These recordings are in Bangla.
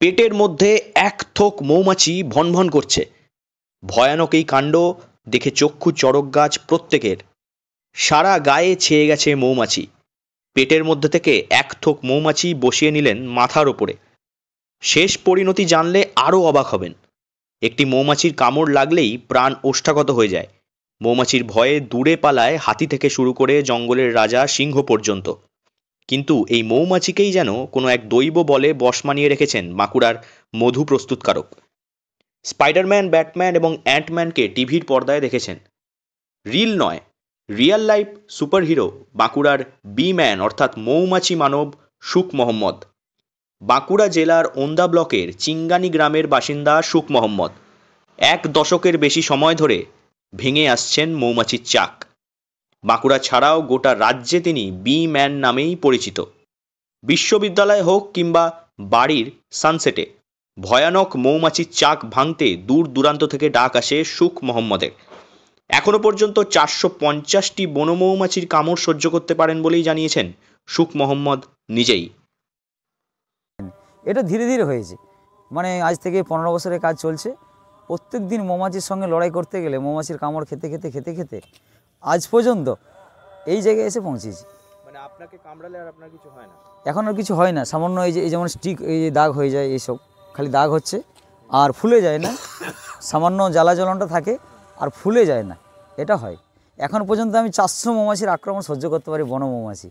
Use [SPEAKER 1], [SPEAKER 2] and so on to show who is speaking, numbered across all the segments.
[SPEAKER 1] পেটের মধ্যে এক থোক মৌমাছি ভনভন করছে। ভয়ানক এই কাণ্ড দেখে চক্ষু চড়ক গাছ প্রত্যেকের। সারা গায়ে ছেয়ে গেছে মৌমাছি। পেটের মধ্যে থেকে এক থোক মৌমাছি বসিয়ে নিলেন মাথার ওপরে। শেষ পরিণতি জানলে আরও অবাক হবেন। একটি মৌমাছির কামড় লাগলেই প্রাণ ওষ্ঠাগত হয়ে যায়। মৌমাছির ভয়ে দূরে পালায় হাতি থেকে শুরু করে জঙ্গলের রাজা সিংহ পর্যন্ত। কিন্তু এই মৌমাছিকেই যেন কোনো এক দৈব বলে বশ মানিয়ে রেখেছেন বাঁকুড়ার মধু প্রস্তুতকারক। স্পাইডারম্যান, ব্যাটম্যান এবং অ্যান্টম্যানকে টিভির পর্দায় দেখেছেন। রিল নয়, রিয়েল লাইফ সুপারহিরো বাঁকুড়ার বি ম্যান অর্থাৎ মৌমাছি মানব সুখ মোহাম্মদ। বাঁকুড়া জেলার ওন্দা ব্লকের চিঙ্গানি গ্রামের বাসিন্দা সুখ মোহাম্মদ 1 দশকের বেশি সময় ধরে ভেঙে আসছেন মৌমাছির চাক। বাঁকুড়া ছাড়াও গোটা রাজ্যে তিনি বি ম্যান নামেই পরিচিত। বিশ্ববিদ্যালয় হোক কিংবা বাড়ির সানসেটে ভয়ানক মৌমাছির চাক ভাঙতে দূর দূরান্ত থেকে ডাক আসে সুখ মোহাম্মদের। এখনো পর্যন্ত 450টি বনমৌমাছির কামড় সহ্য করতে পারেন বলেই জানিয়েছেন সুখ মোহাম্মদ নিজেই।
[SPEAKER 2] এটা ধীরে ধীরে হয়েছে, মানে আজ থেকে 15 বছরের কাজ চলছে। প্রত্যেক দিন মৌমাছির সঙ্গে লড়াই করতে গেলে মৌমাছির কামড় খেতে খেতে খেতে খেতে আজ পর্যন্ত এই জায়গায় এসে পৌঁছেছি।
[SPEAKER 1] মানে আপনাকে কামড়ালে আর আপনার কিছু হয় না?
[SPEAKER 2] এখন আর কিছু হয় না, সামান্য এই যেমন স্টিক এই যে দাগ হয়ে যায়, এইসব খালি দাগ হচ্ছে আর ফুলে যায় না। সামান্য জ্বালা জ্বলনটা থাকে আর ফুলে যায় না, এটা হয়। এখন পর্যন্ত আমি 400 মৌমাছির আক্রমণ সহ্য করতে পারি, বন মৌমাছি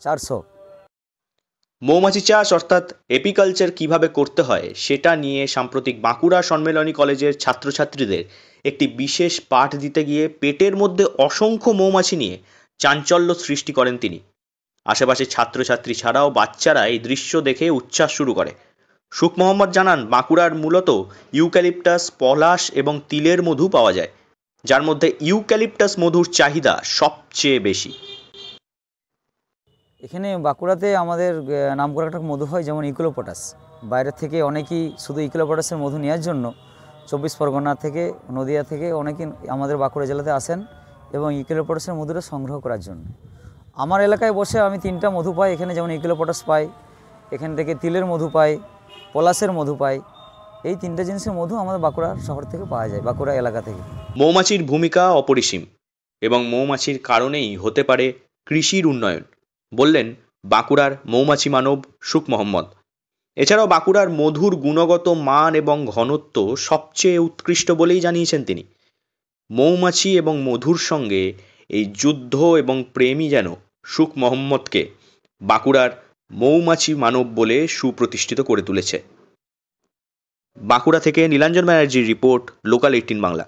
[SPEAKER 2] 400।
[SPEAKER 1] মৌমাছি চাষ অর্থাৎ এপিকালচার কিভাবে করতে হয় সেটা নিয়ে সাম্প্রতিক বাঁকুড়া সম্মেলনী কলেজের ছাত্রছাত্রীদের একটি বিশেষ পাঠ দিতে গিয়ে পেটের মধ্যে অসংখ্য মৌমাছি নিয়ে চাঞ্চল্য সৃষ্টি করেন তিনি। আশেপাশে ছাত্রছাত্রী ছাড়াও বাচ্চারা এই দৃশ্য দেখে উচ্ছ্বাস শুরু করে। সুখ মোহাম্মদ জানান, বাঁকুড়ার মূলত ইউক্যালিপটাস, পলাশ এবং তিলের মধু পাওয়া যায়, যার মধ্যে ইউক্যালিপটাস মধুর চাহিদা সবচেয়ে বেশি।
[SPEAKER 2] এখানে বাঁকুড়াতে আমাদের নামকরা একটা মধু হয়, যেমন ইউক্যালিপটাস। বাইরের থেকে অনেকেই শুধু ইউক্যালিপটাসের মধু নেওয়ার জন্য 24 পরগনা থেকে, নদিয়া থেকে অনেকেই আমাদের বাঁকুড়া জেলাতে আসেন এবং ইউক্যালিপটাসের মধুটা সংগ্রহ করার জন্য। আমার এলাকায় বসে আমি 3টা মধু পাই এখানে, যেমন ইউক্যালিপটাস পাই, এখান থেকে তিলের মধু পাই, পলাশের মধু পাই। এই 3টে জিনিসের মধু আমাদের বাঁকুড়া শহর থেকে পাওয়া যায়, বাঁকুড়া এলাকা থেকে।
[SPEAKER 1] মৌমাছির ভূমিকা অপরিসীম এবং মৌমাছির কারণেই হতে পারে কৃষির উন্নয়ন, বললেন বাঁকুড়ার মৌমাছি মানব সুখ মোহাম্মদ। এছাড়াও বাঁকুড়ার মধুর গুণগত মান এবং ঘনত্ব সবচেয়ে উৎকৃষ্ট বলেই জানিয়েছেন তিনি। মৌমাছি এবং মধুর সঙ্গে এই যুদ্ধ এবং প্রেমই যেন সুখ মোহাম্মদকে বাঁকুড়ার মৌমাছি মানব বলে সুপ্রতিষ্ঠিত করে তুলেছে। বাঁকুড়া থেকে নীলাঞ্জন ব্যানার্জির রিপোর্ট, লোকাল 18 বাংলা।